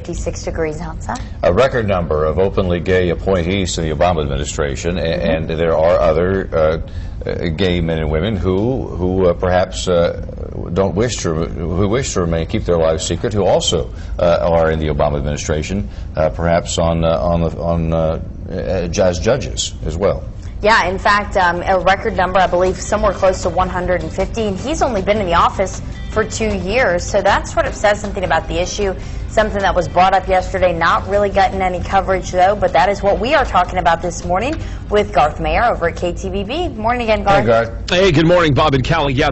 56 degrees outside. A record number of openly gay appointees to the Obama administration, and there are other gay men and women who perhaps don't wish to remain, keep their lives secret, who also are in the Obama administration, perhaps as judges as well. Yeah, in fact, a record number, I believe somewhere close to 150, and he's only been in the office for 2 years, so that sort of says something about the issue, something that was brought up yesterday, not really gotten any coverage though, but that is what we are talking about this morning with Garth Mayer over at KTVB. Morning again, Garth. Hey, Garth. Hey, good morning, Bob and Callie. Yeah,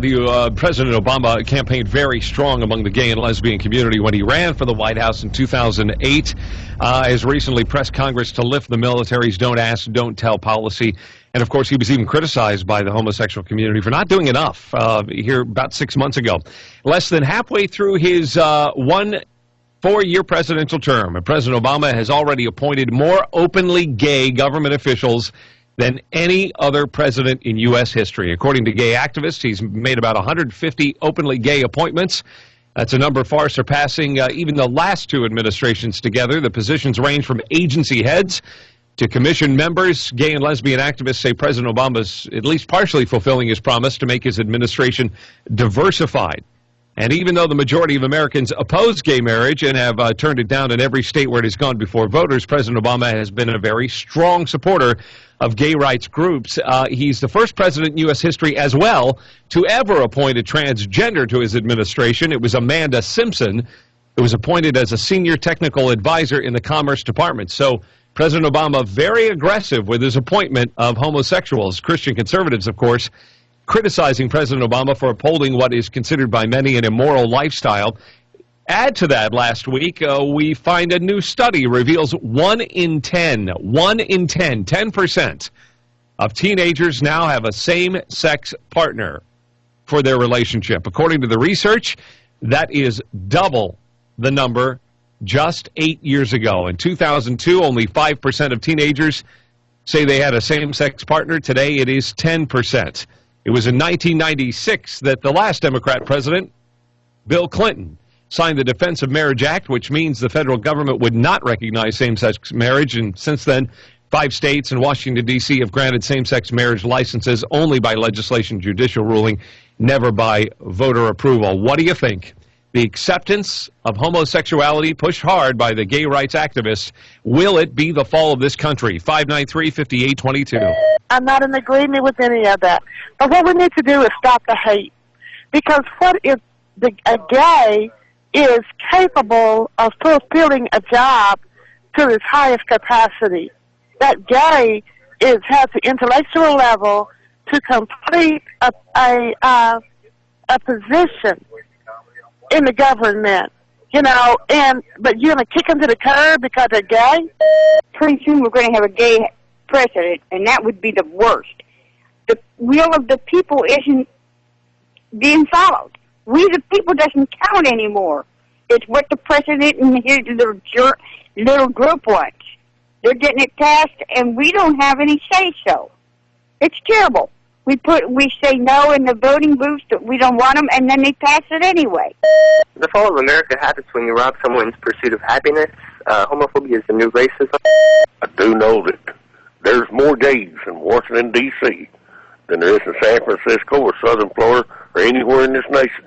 President Obama campaigned very strong among the gay and lesbian community when he ran for the White House in 2008. Has recently pressed Congress to lift the military's don't ask, don't tell policy. And, of course, he was even criticized by the homosexual community for not doing enough here about 6 months ago. Less than halfway through his 1 4-year presidential term, and President Obama has already appointed more openly gay government officials than any other president in U.S. history. According to gay activists, he's made about 150 openly gay appointments. That's a number far surpassing even the last 2 administrations together. The positions range from agency heads to commission members. Gay and lesbian activists say President Obama's at least partially fulfilling his promise to make his administration diversified. And even though the majority of Americans oppose gay marriage and have turned it down in every state where it has gone before voters, President Obama has been a very strong supporter of gay rights groups. He's the first president in U.S. history as well to ever appoint a transgender to his administration. It was Amanda Simpson, who was appointed as a senior technical advisor in the Commerce Department. So President Obama very aggressive with his appointment of homosexuals. Christian conservatives, of course, criticizing President Obama for upholding what is considered by many an immoral lifestyle. Add to that, last week, we find a new study reveals 1 in 10, 10% of teenagers now have a same-sex partner for their relationship. According to the research, that is double the number just 8 years ago. In 2002, only 5% of teenagers say they had a same-sex partner. Today, it is 10%. It was in 1996 that the last Democrat president, Bill Clinton, signed the Defense of Marriage Act, which means the federal government would not recognize same-sex marriage. And since then, 5 states and Washington, D.C. have granted same-sex marriage licenses only by legislation, judicial ruling, never by voter approval. What do you think? The acceptance of homosexuality pushed hard by the gay rights activists. Will it be the fall of this country? 593-5822. I'm not in agreement with any of that. But what we need to do is stop the hate. Because what if a gay is capable of fulfilling a job to its highest capacity? That gay has the intellectual level to complete a position in the government, you know, but you're going to kick them to the curb because they're gay? Pretty soon we're going to have a gay president, and that would be the worst. The will of the people isn't being followed. We the people doesn't count anymore. It's what the president and his little group wants. They're getting it passed, and we don't have any say-so. It's terrible. We say no in the voting booths that we don't want them, and then they pass it anyway. The fall of America happens when you rob someone's pursuit of happiness. Homophobia is the new racism. I do know that there's more gays in Washington, D.C. than there is in San Francisco or Southern Florida or anywhere in this nation.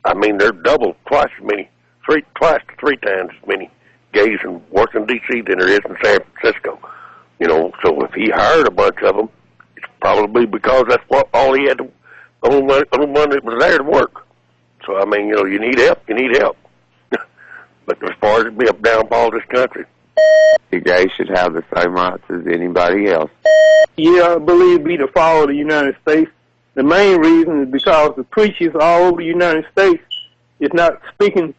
I mean, they're twice as many, twice to 3 times as many gays in Washington, D.C. than there is in San Francisco. You know, so if he hired a bunch of them, it's probably because that's what all he had to, the only one that was there to work. So, I mean, you know, you need help, you need help. But as far as it be a downfall of this country, the gays should have the same rights as anybody else. Yeah, I believe it'd be the fall of the United States. The main reason is because the preachers all over the United States is not speaking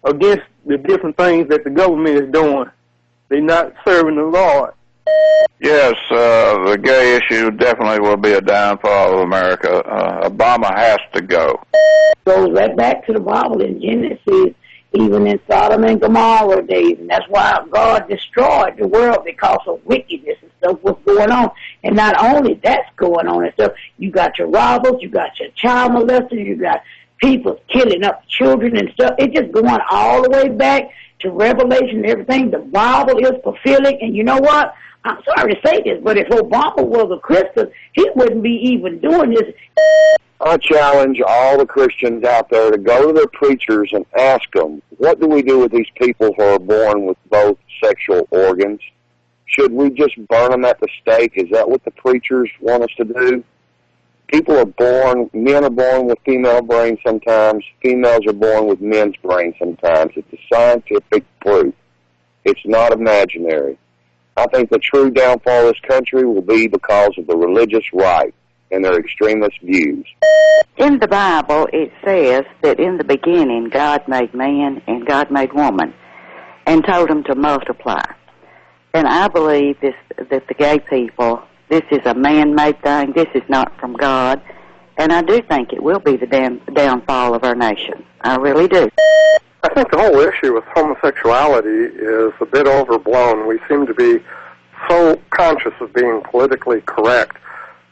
against the different things that the government is doing. They're not serving the Lord. Yes, the gay issue definitely will be a downfall of America. Obama has to go. Goes right back to the Bible in Genesis, even in Sodom and Gomorrah days, and that's why God destroyed the world because of wickedness and stuff was going on. And not only that's going on and stuff, you got your robbers, you got your child molesters, you got people killing up children and stuff. It's just going all the way back to Revelation and everything. The Bible is fulfilling, and you know what? I'm sorry to say this, but if Obama was a Christian, he wouldn't be even doing this. I challenge all the Christians out there to go to their preachers and ask them, what do we do with these people who are born with both sexual organs? Should we just burn them at the stake? Is that what the preachers want us to do? People are born, men are born with female brains sometimes, females are born with men's brains sometimes. It's a scientific proof. It's not imaginary. I think the true downfall of this country will be because of the religious right and their extremist views. In the Bible, it says that in the beginning, God made man and God made woman and told them to multiply. And I believe that the gay people, this is a man-made thing. This is not from God. And I do think it will be the downfall of our nation. I really do. I think the whole issue with homosexuality is a bit overblown. We seem to be so conscious of being politically correct.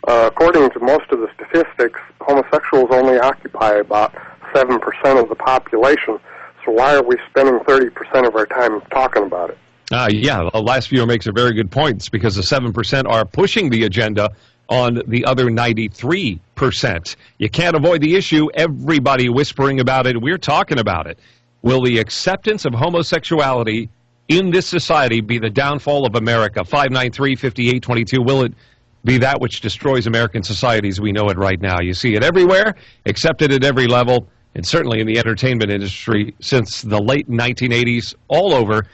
According to most of the statistics, homosexuals only occupy about 7% of the population. So why are we spending 30% of our time talking about it? Yeah, the last viewer makes a very good point. It's because the 7% are pushing the agenda on the other 93%. You can't avoid the issue. Everybody whispering about it. We're talking about it. Will the acceptance of homosexuality in this society be the downfall of America? 593-5822. Will it be that which destroys American society as we know it right now? You see it everywhere, accepted at every level, and certainly in the entertainment industry since the late 1980s, all over.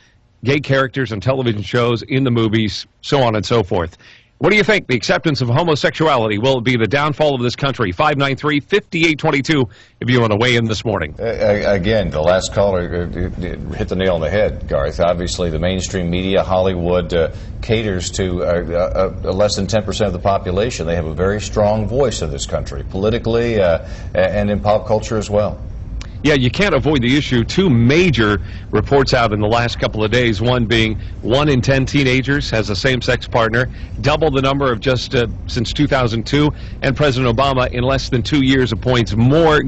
Gay characters on television shows, in the movies, so on and so forth. What do you think? The acceptance of homosexuality, will it be the downfall of this country? 593-5822 if you want to weigh in this morning. Again, the last caller hit the nail on the head, Garth. Obviously, the mainstream media, Hollywood, caters to less than 10% of the population. They have a very strong voice in this country, politically and in pop culture as well. Yeah, you can't avoid the issue. Two major reports out in the last couple of days, one being 1 in 10 teenagers has a same-sex partner, double the number of just since 2002, and President Obama in less than 2 years appoints more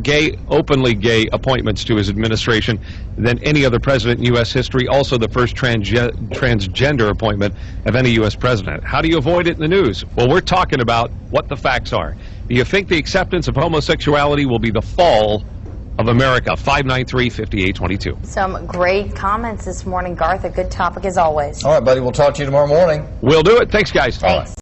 openly gay appointments to his administration than any other president in U.S. history, also the first transgender appointment of any U.S. president. How do you avoid it in the news? Well, we're talking about what the facts are. Do you think the acceptance of homosexuality will be the fall of America? 593-5822. Some great comments this morning, Garth. A good topic as always. All right, buddy. We'll talk to you tomorrow morning. We'll do it. Thanks, guys. Thanks.